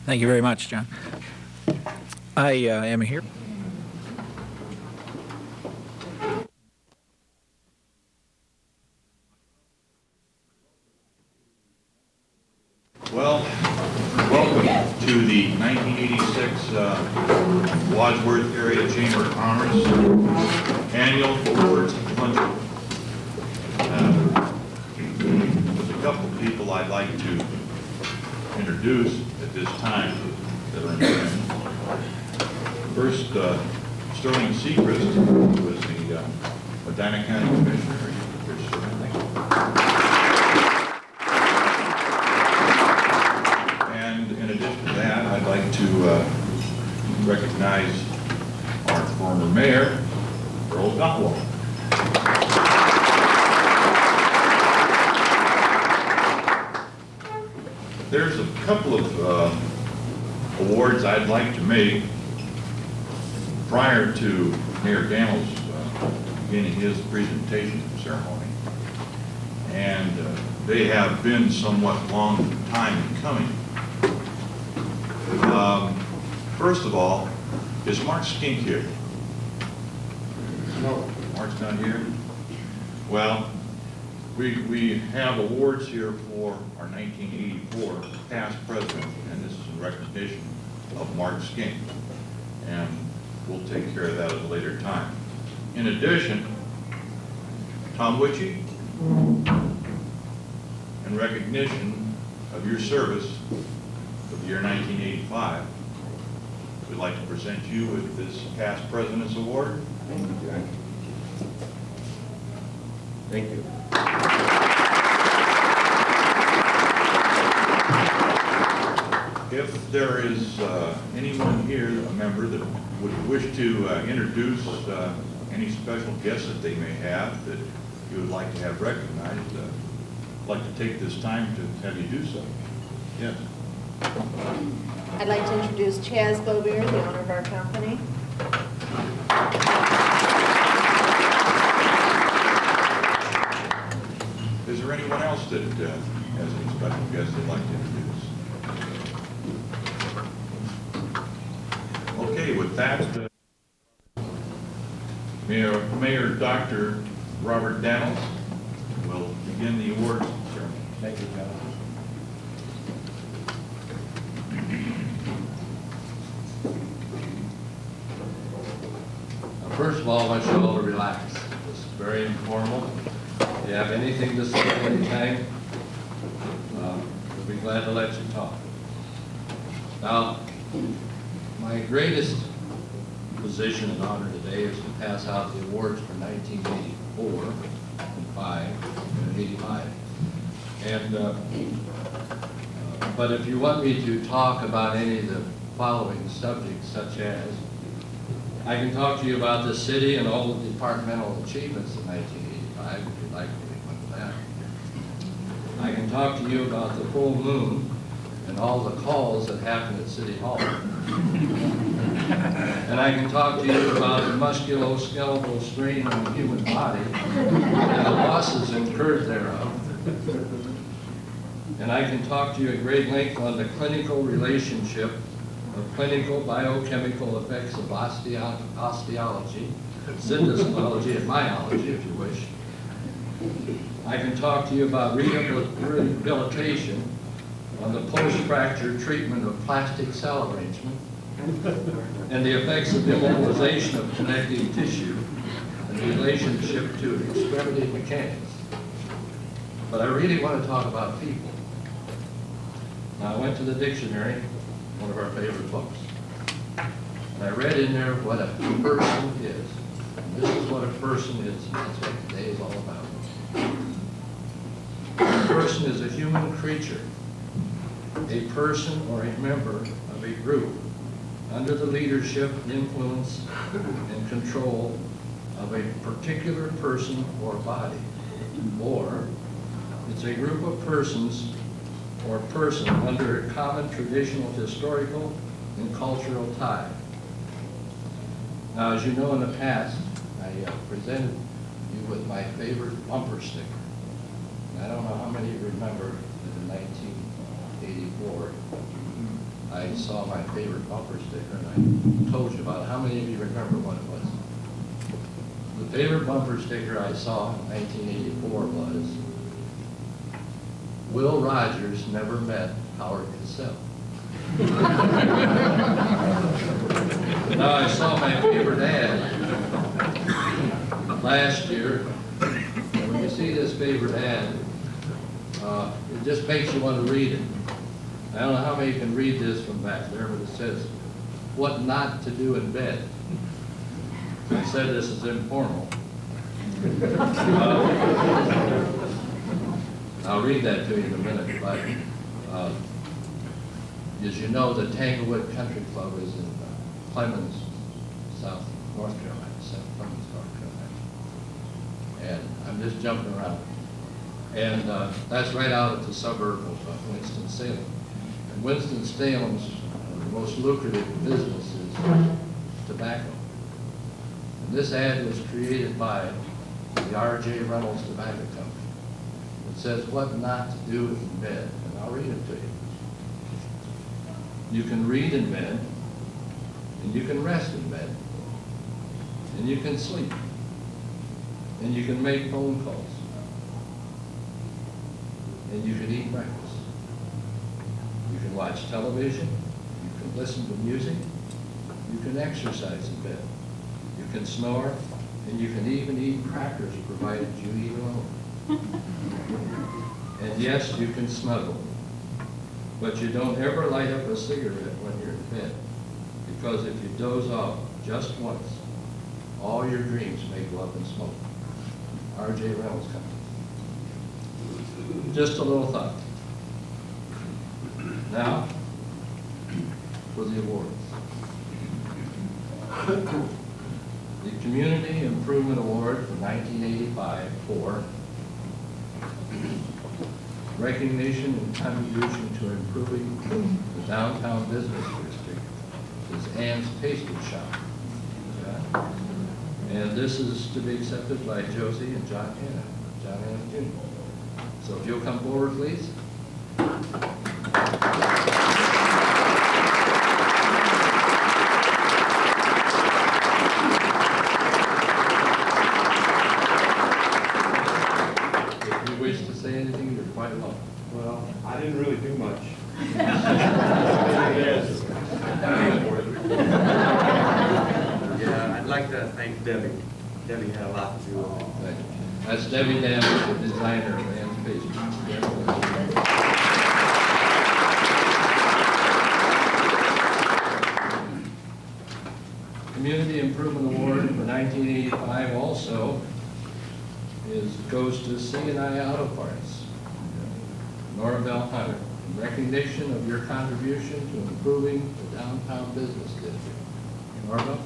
Thank you very much, John. I am here. Well, welcome to the 1986 Wadsworth Area Chamber of Commerce Annual Awards Luncheon. There's a couple of people I'd like to introduce at this time that are in attendance. First, Sterling Seacrest, who was the Medina County Commissioner. And in addition to that, I'd like to recognize our former mayor, Earl Gotwald. There's a couple of awards I'd like to make prior to Mayor Daniels beginning his presentation ceremony. And they have been somewhat long time in coming. First of all, is Mark Skink here? No. Mark's not here? Well, we have awards here for our 1984 past president, and this is in recognition of Mark Skink. And we'll take care of that at a later time. In addition, Tom Witchy, in recognition of your service for the year 1985, we'd like to present you with this Past President's Award. Thank you, Jack. Thank you. If there is anyone here, a member, that would wish to introduce any special guests that they may have that you would like to have recognized, I'd like to take this time to have you do so. Yes. I'd like to introduce Chaz Bobier, the owner of our company. Is there anyone else that has any special guests they'd like to introduce? Okay, with that, Mayor Dr. Robert Daniels will begin the awards ceremony. Thank you, John. First of all, I want you all to relax. This is very informal. If you have anything to say at any time, we'll be glad to let you talk. Now, my greatest position and honor today is to pass out the awards for 1984 and 85. And but if you want me to talk about any of the following subjects, such as I can talk to you about the city and all the departmental achievements in 1985, if you'd like me to go into that. I can talk to you about the full moon and all the calls that happened at City Hall. And I can talk to you about the musculoskeletal strain on the human body and the losses incurred thereof. And I can talk to you at great length on the clinical relationship of clinical biochemical effects of osteology, syntesology, and myology, if you wish. I can talk to you about rehabilitation on the post-fracture treatment of plastic cell arrangement and the effects of immobilization of connective tissue and the relationship to extremity mechanics. But I really want to talk about people. Now, I went to the dictionary, one of our favorite books, and I read in there what a person is. And this is what a person is, and that's what today is all about. A person is a human creature, a person or a member of a group under the leadership, influence, and control of a particular person or body. Or it's a group of persons or person under a common traditional, historical, and cultural tie. Now, as you know, in the past, I presented you with my favorite bumper sticker. And I don't know how many remember that in 1984, I saw my favorite bumper sticker, and I told you about it. How many of you remember what it was? The favorite bumper sticker I saw in 1984 was, Will Rogers never met Howard Cosell. Now, I saw my favorite ad last year, and when you see this favorite ad, it just makes you want to read it. I don't know how many can read this from back there, but it says, what not to do in bed. I said this is informal. I'll read that to you in a minute, but as you know, the Tanglewood Country Club is in Clemens, North Carolina, South Clemens, North Carolina. And I'm just jumping around. And that's right out at the suburb of Winston-Salem. And Winston-Salem's most lucrative business is tobacco. And this ad was created by the R.J. Reynolds Tobacco Company. It says what not to do in bed, and I'll read it to you. You can read in bed, and you can rest in bed, and you can sleep, and you can make phone calls, and you can eat breakfast. You can watch television, you can listen to music, you can exercise in bed, you can snore, and you can even eat crackers provided you eat alone. And yes, you can snuggle, but you don't ever light up a cigarette when you're in bed, because if you doze off just once, all your dreams may go up in smoke. R.J. Reynolds Company. Just a little thought. Now, for the awards. The Community Improvement Award for 1985 for recognition and contribution to improving the downtown business district is Ann's Pastry Shop. Okay? And this is to be accepted by Josie and John Hanna Jr. So if you'll come forward, please. If you wish to say anything, you're quite welcome. Well, I didn't really do much. Yeah, I'd like to thank Debbie. Debbie had a lot to do with it. Thank you. That's Debbie Davis, the designer of Ann's Pastry. Community Improvement Award for 1985 also goes to C&I Auto Parts, Nora Bell Hunter, in recognition of your contribution to improving the downtown business district. Nora Bell?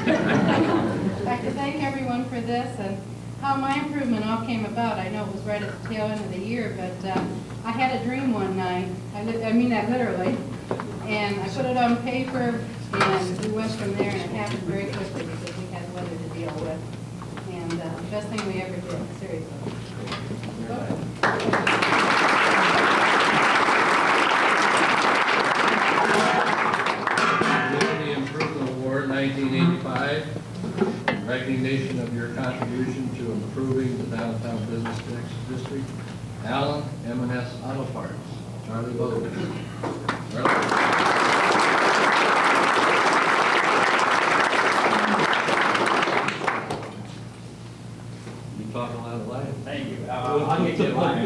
I'd like to thank everyone for this and how my improvement all came about. I know it was right at the tail end of the year, but I had a dream one night. I mean that literally. And I put it on paper, and we went from there, and it happened very quickly because we had weather to deal with. And the best thing we ever did, seriously. Community Improvement Award 1985, in recognition of your contribution to improving the downtown business district. Allen M&S Auto Parts, Charlie Bowden. You talk a lot of Latin. Thank you. I'll get you a line.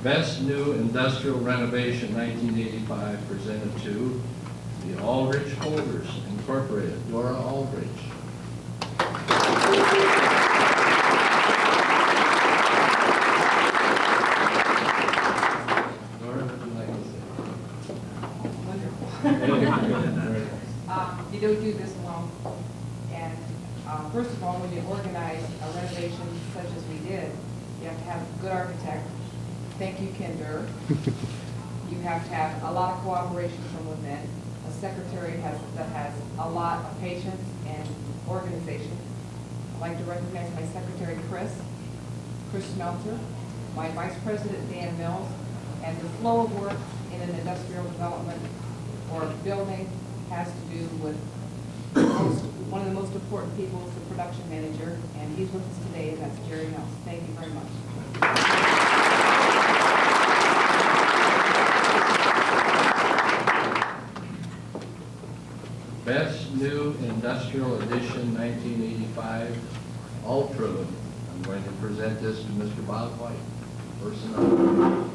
Best New Industrial Renovation 1985 presented to the Aldrich Holders Incorporated, Dora Aldrich. Dora, what would you like to say? Wonderful. You don't do this alone. And first of all, when you organize a renovation such as we did, you have to have a good architect, Thank you, Kinder. You have to have a lot of cooperation from within. A secretary that has a lot of patience and organization. I'd like to recognize my secretary, Chris Smelter, my vice president, Dan Mills, and the flow of work in an industrial development or building has to do with one of the most important people is the production manager, and he's with us today, and that's Jerry Mills. Thank you very much. Best New Industrial Edition 1985 Ultra. I'm going to present this to Mr. Bob White. Personnel.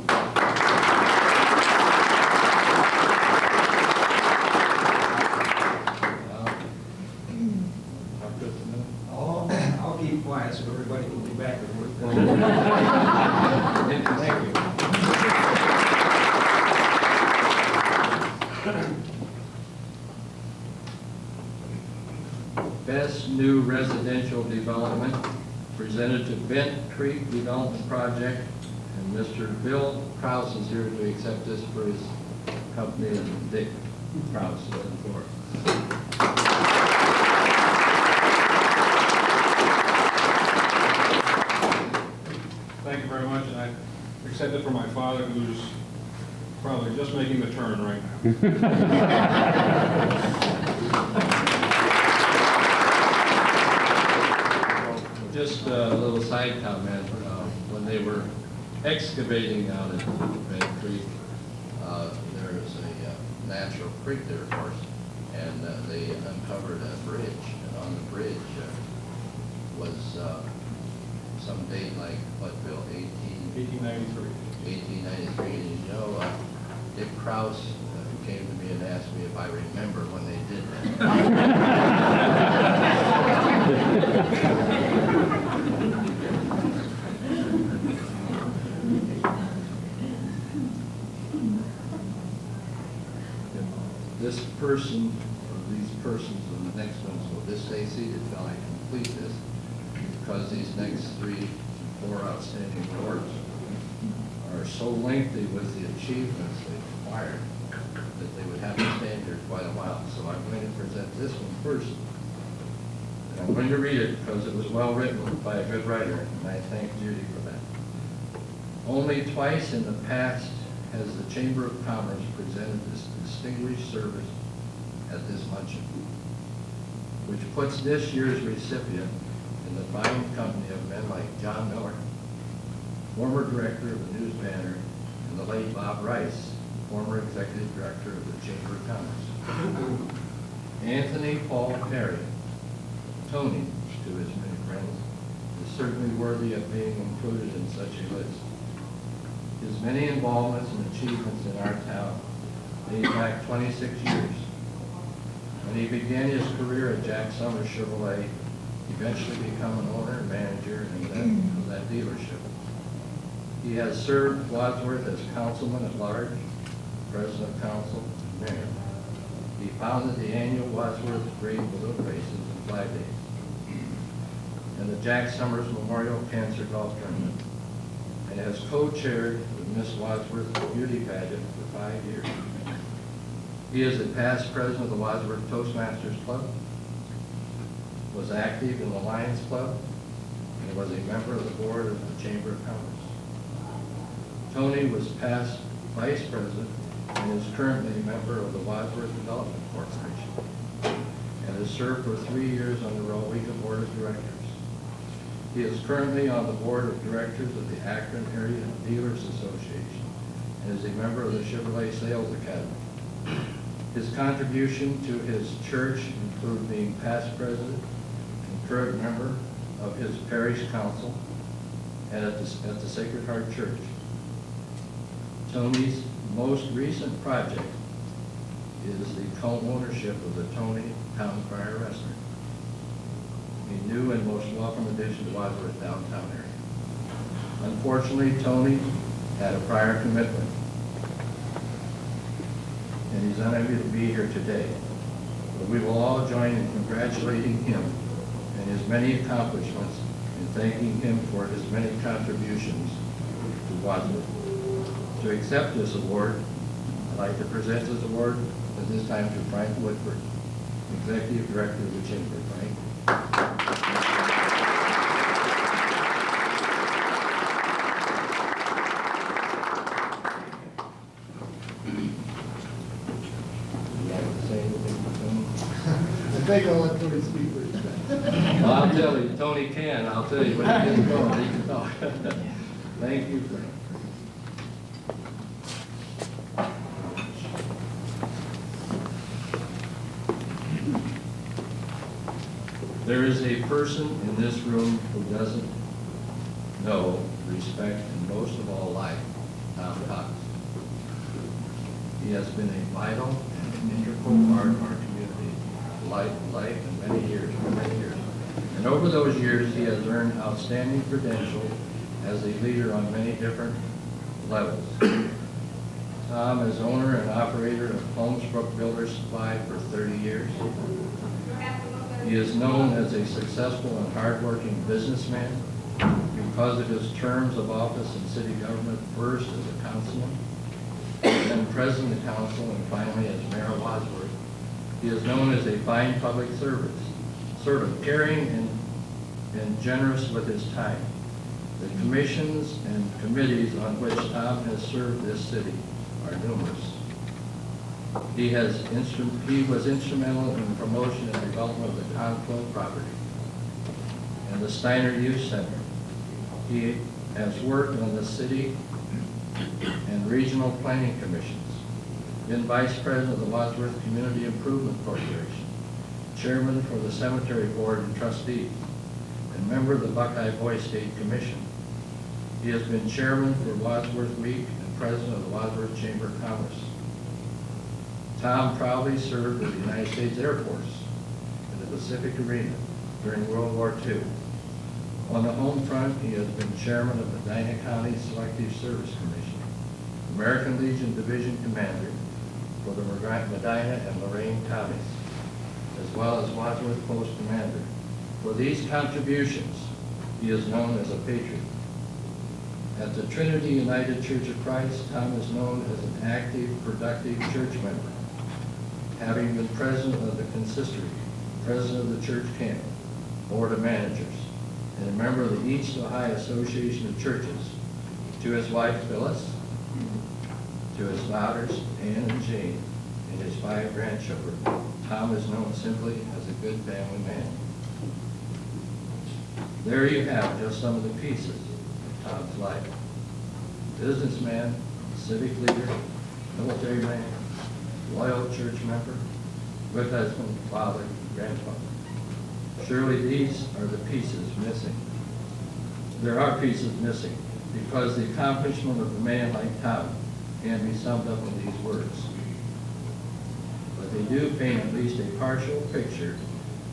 Oh, I'll keep quiet so everybody can be back at work. Thank you. Best New Residential Development presented to Bent Creek Development Project, and Mr. Bill Krause is here to accept this for his company, and Dick Krause is on the floor. Thank you very much, and I accept it from my father, who's probably just making the turn right now. Just a little side comment, when they were excavating out at Bent Creek, there's a natural creek there, of course, and they uncovered a bridge, and on the bridge was some date like, what, Bill, 1893, and you know, Dick Krause, who came to me and asked me if I remember when they did that. This person, or these persons on the next one, so just stay seated till I complete this, because these next 4 outstanding awards are so lengthy with the achievements they acquired that they would have to stand here quite a while. So I'm going to present this one first. And I'm going to read it because it was well written by a good writer, and I thank Judy for that. Only twice in the past has the Chamber of Commerce presented this distinguished service at this luncheon, which puts this year's recipient in the fine company of men like John Miller, former director of the News Banner, and the late Bob Rice, former executive director of the Chamber of Commerce. Anthony Paul Perry, Tony, to his many friends, is certainly worthy of being included in such a list. His many involvements and achievements in our town date back 26 years. When he began his career at Jack Summers Chevrolet, he eventually became an owner and manager of that dealership. He has served Wadsworth as councilman at large, president of council, and mayor. He founded the annual Wadsworth Great Balloon Races and Flag Days, and the Jack Summers Memorial Cancer Golf Tournament, and has co-chaired the Miss Wadsworth Beauty Pageant for 5 years. He is a past president of the Wadsworth Toastmasters Club, was active in the Lions Club, and was a member of the board of the Chamber of Commerce. Tony was past vice president and is currently a member of the Wadsworth Development Corporation, and has served for 3 years on the Rowena Board of Directors. He is currently on the board of directors of the Akron Area Dealers Association and is a member of the Chevrolet Sales Academy. His contribution to his church include being past president and current member of his parish council and at the Sacred Heart Church. Tony's most recent project is the co-ownership of the Tony Town Crier Restaurant, a new and most welcome addition to Wadsworth downtown area. Unfortunately, Tony had a prior commitment, and he's unable to be here today. But we will all join in congratulating him and his many accomplishments and thanking him for his many contributions to Wadsworth. To accept this award, I'd like to present this award at this time to Frank Woodford, Executive Director of the Chamber. Frank. I think I'll let Tony speak first. Well, I'll tell you, Tony can, I'll tell you when he gets going, he can talk. Thank you, Frank. There is a person in this room who doesn't know, respect, and most of all like Tom Cox. He has been a vital and an integral part of our community, life and many years. And over those years, he has earned outstanding credentials as a leader on many different levels. Tom is owner and operator of Holmesbrook Builder Supply for 30 years. He is known as a successful and hardworking businessman because of his terms of office in city government, first as a councilman, then president of council, and finally as mayor of Wadsworth. He is known as a fine public servant, caring and generous with his time. The commissions and committees on which Tom has served this city are numerous. He was instrumental in the promotion and development of the Conflow property and the Steiner Youth Center. He has worked on the city and regional planning commissions, been vice president of the Wadsworth Community Improvement Corporation, chairman for the cemetery board and trustee, and member of the Buckeye Boy State Commission. He has been chairman for Wadsworth Week and president of the Wadsworth Chamber of Commerce. Tom proudly served with the United States Air Force in the Pacific Arena during World War II. On the home front, he has been chairman of the Medina County Selective Service Commission, American Legion Division Commander for the Medina and Lorain counties, as well as Wadsworth Post Commander. For these contributions, he is known as a patriot. At the Trinity United Church of Christ, Tom is known as an active, productive church member, having been president of the consistory, president of the church camp, board of managers, and a member of the East Ohio Association of Churches. To his wife, Phyllis, to his daughters, Ann and Jane, and his 5 grandchildren, Tom is known simply as a good family man. There you have just some of the pieces of Tom's life. Businessman, civic leader, military man, loyal church member, good husband, father, grandfather. Surely these are the pieces missing. There are pieces missing because the accomplishment of a man like Tom can be summed up in these words. But they do paint at least a partial picture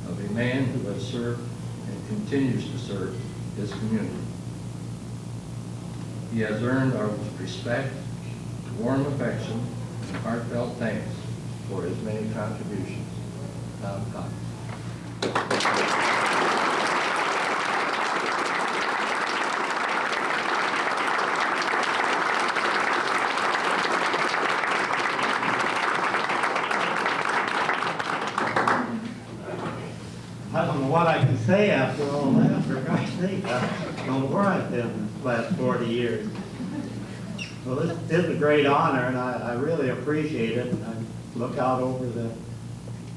of a man who has served and continues to serve his community. He has earned our respect, warm affection, and heartfelt thanks for his many contributions. Tom Cox. I don't know what I can say after all that, for God's sake. I don't know where I've been the last 40 years. Well, this is a great honor, and I really appreciate it. I look out over the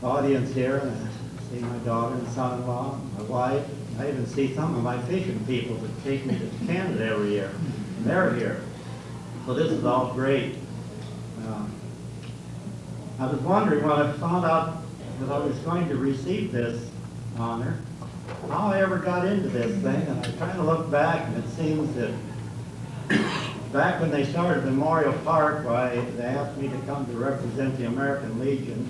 audience here, and I see my daughter and son-in-law, my wife. I even see some of my fishing people that take me to Canada every year, and they're here. So this is all great. I was wondering when I found out that I was going to receive this honor, how I ever got into this thing, and I try to look back, and it seems that back when they started Memorial Park, they asked me to come to represent the American Legion,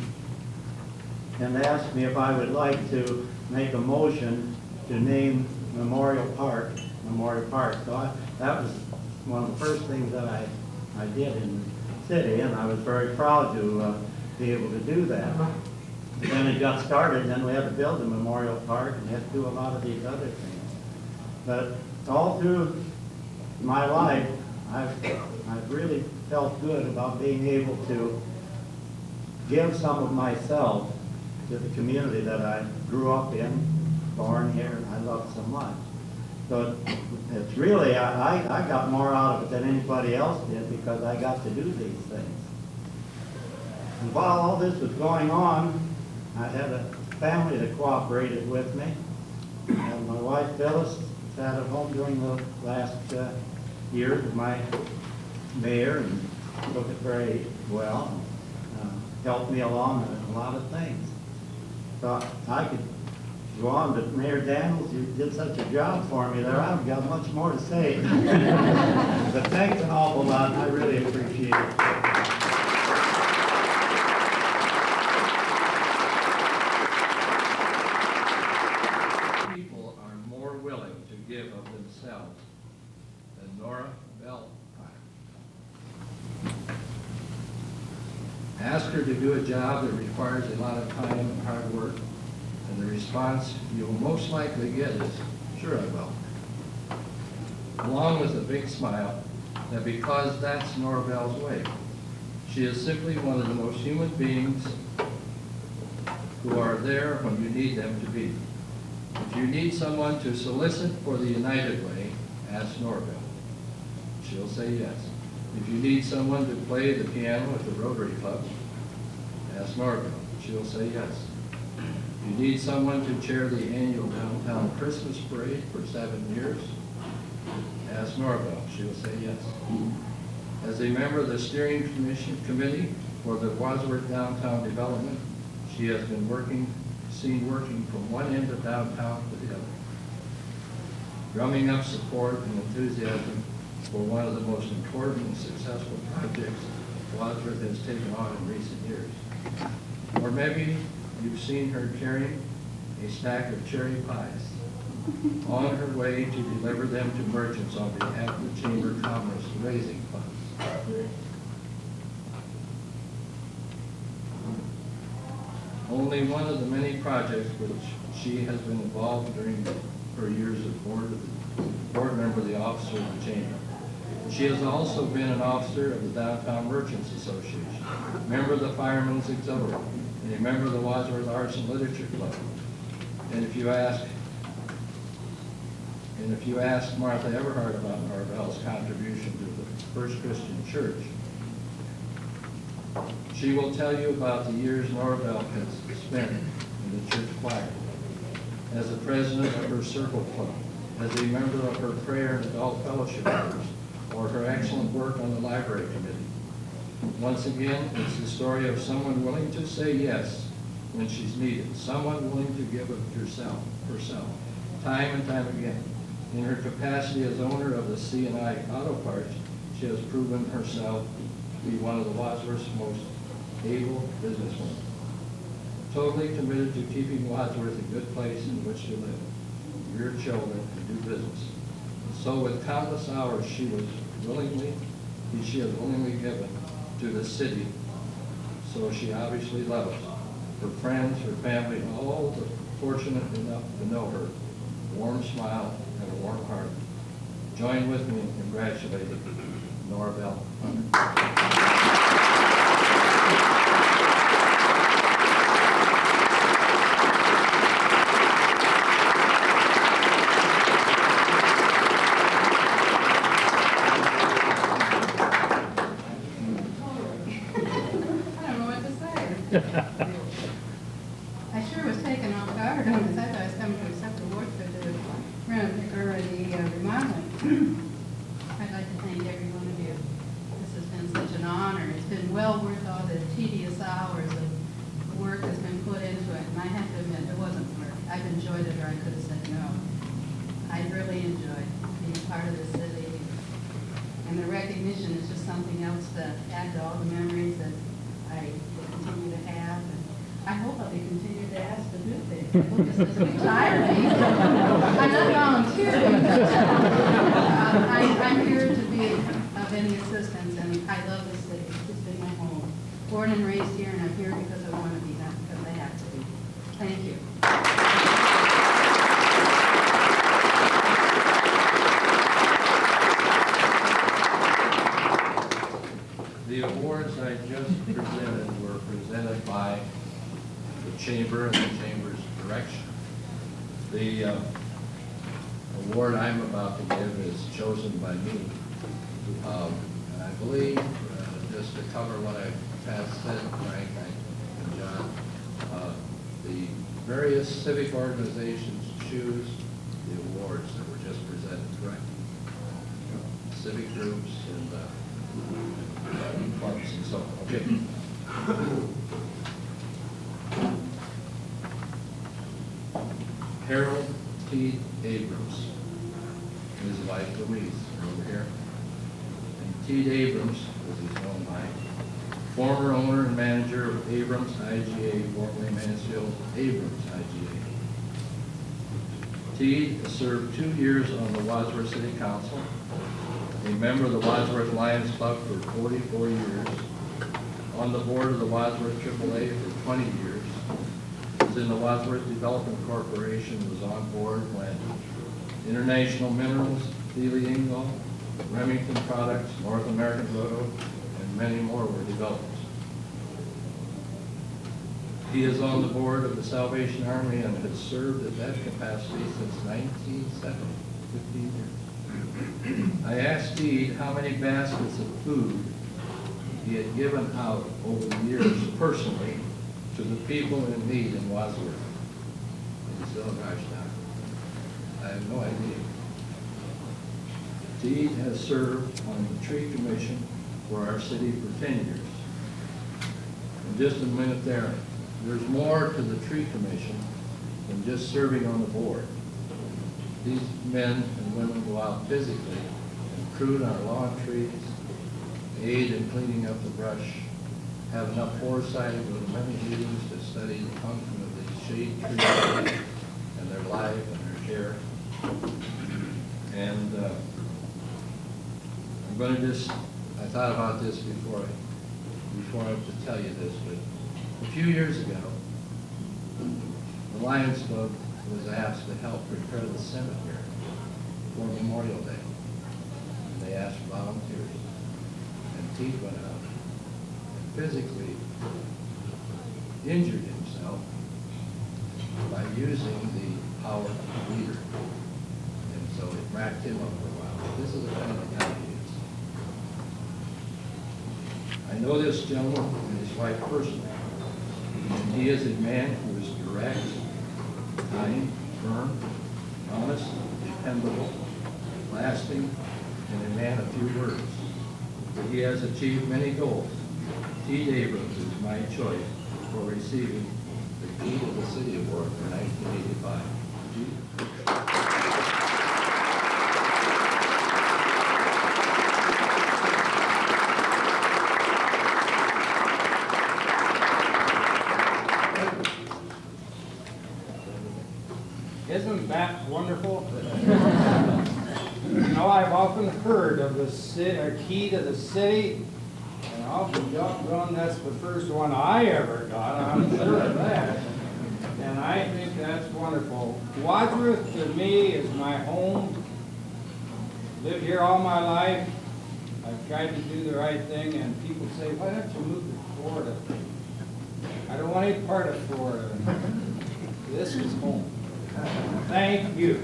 and they asked me if I would like to make a motion to name Memorial Park. So that was one of the first things that I did in the city, and I was very proud to be able to do that. And then it got started, and then we had to build a memorial park, and we had to do a lot of these other things. But all through my life, I've really felt good about being able to give some of myself to the community that I grew up in, born here, and I love so much. So it's really, I got more out of it than anybody else did because I got to do these things. And while all this was going on, I had a family that cooperated with me. And my wife Phyllis sat at home during the last years of my mayor and took it very well, helped me along in a lot of things. So I could go on, but Mayor Daniels, you did such a job for me there, I've got much more to say. But thanks an awful lot, and I really appreciate it. People are more willing to give of themselves than Nora Bell. Ask her to do a job that requires a lot of time and hard work, and the response you'll most likely get is, sure I will. Along with a big smile, that because that's Nora Bell's way. She is simply one of the most human beings who are there when you need them to be. If you need someone to solicit for the United Way, ask Nora Bell. She'll say yes. If you need someone to play the piano at the Rotary Club, ask Nora Bell. She'll say yes. If you need someone to chair the annual downtown Christmas parade for 7 years, ask Nora Bell. She'll say yes. As a member of the steering committee for the Wadsworth Downtown Development, she has been seen working from one end of downtown to the other, drumming up support and enthusiasm for one of the most important and successful projects Wadsworth has taken on in recent years. Or maybe you've seen her carrying a stack of cherry pies on her way to deliver them to merchants on behalf of the Chamber of Commerce raising funds. Only one of the many projects which she has been involved during her years as board member of the officer of the Chamber. She has also been an officer of the Downtown Merchants Association, member of the Firemen's Auxiliary, and a member of the Wadsworth Arts and Literature Club. And if you ask Martha Everhart about Nora Bell's contribution to the First Christian Church, she will tell you about the years Nora Bell has spent in the church choir, as the president of her circle club, as a member of her prayer and adult fellowship groups, or her excellent work on the library committee. Once again, it's the story of someone willing to say yes when she's needed, someone willing to give of herself, time and time again. In her capacity as owner of the C&I Auto Parts, she has proven herself to be one of the Wadsworth's most able businesswomen, totally committed to keeping Wadsworth a good place in which to live, rear children, and do business. So with countless hours she has willingly given to the city, so she obviously loves her friends, her family, and all the fortunate enough to know her. A warm smile and a warm heart. Join with me in congratulating Nora Bell. I sure was taken off guard when I thought I was coming to accept the award for the remodeling. I'd like to thank every one of you. This has been such an honor. It's been well worth all the tedious hours of work that's been put into it. And I have to admit, it wasn't work. I've enjoyed it, or I could have said no. I really enjoyed being part of the city. And the recognition is just something else to add to all the memories that I will continue to have. And I hope I'll be continued to ask to do things. I hope this doesn't retire me. I'm not volunteering, but I'm here to be of any assistance, and I love this city. It's been my home. Born and raised here, and I'm here because I want to be, not because I have to be. Thank you. The award I'm about to give is chosen by me. And I believe, just to cover what I've past said, Frank and John, the various civic organizations choose the awards that were just presented, correct? Civic groups and clubs and so on. Okay. Harold T. Abrams, his wife Louise, are over here. And T. Abrams, as he's known by, former owner and manager of Abrams IGA, formerly Mansfield Abrams IGA. T. has served 2 years on the Wadsworth City Council, a member of the Wadsworth Lions Club for 44 years, on the board of the Wadsworth AAA for 20 years, was in the Wadsworth Development Corporation, was on board when International Minerals, Thiele Ingo, Remington Products, North American Roto, and many more were developed. He is on the board of the Salvation Army and has served at that capacity since 1970, 15 years. I asked Steve how many baskets of food he had given out over the years personally to the people in need in Wadsworth. And he said, oh gosh, Doc, I have no idea. Steve has served on the tree commission for our city for 10 years. And just a minute there, there's more to the tree commission than just serving on the board. These men and women go out physically and prune our lawn trees, aid in cleaning up the brush, have enough foresight to go to many meetings to study the function of these shade trees and their life and their care. And I'm going to just, I thought about this before I to tell you this, but a few years ago, the Lions Club was asked to help prepare the cemetery for Memorial Day. And they asked volunteers. And Pete went out and physically injured himself by using the power of the leader. And so it racked him up for a while. This is the kind of guy he is. I know this gentleman and his wife personally. And he is a man who is direct, kind, firm, honest, dependable, lasting, and a man of few words. He has achieved many goals. T. Abrams is my choice for receiving the Key to the City Award for 1985. Isn't that wonderful? You know, I've often heard of the key to the city, and often doggone, that's the first one I ever got, I'm sure of that. And I think that's wonderful. Wadsworth to me is my home. Lived here all my life. I've tried to do the right thing, and people say, why don't you move to Florida? I don't want any part of Florida. This is home. Thank you.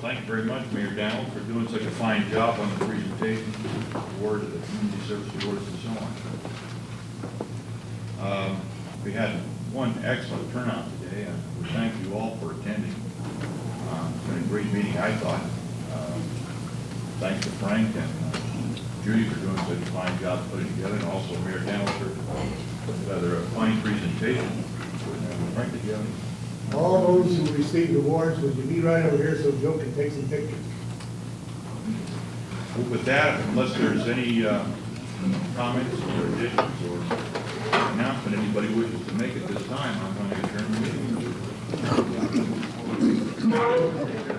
Thank you very much, Mayor Dowell, for doing such a fine job on the presentation, awards, the community service awards, and so on. We had one excellent turnout today, and we thank you all for attending. It's been a great meeting, I thought. Thanks to Frank and Judy for doing such a fine job putting together, and also Mayor Dowell for rather a fine presentation. Frank, did you have any? All those who received awards, would you be right over here so Joe can take some pictures? With that, unless there's any comments or additions or announcement anybody wishes to make at this time, I'm going to adjourn the meeting.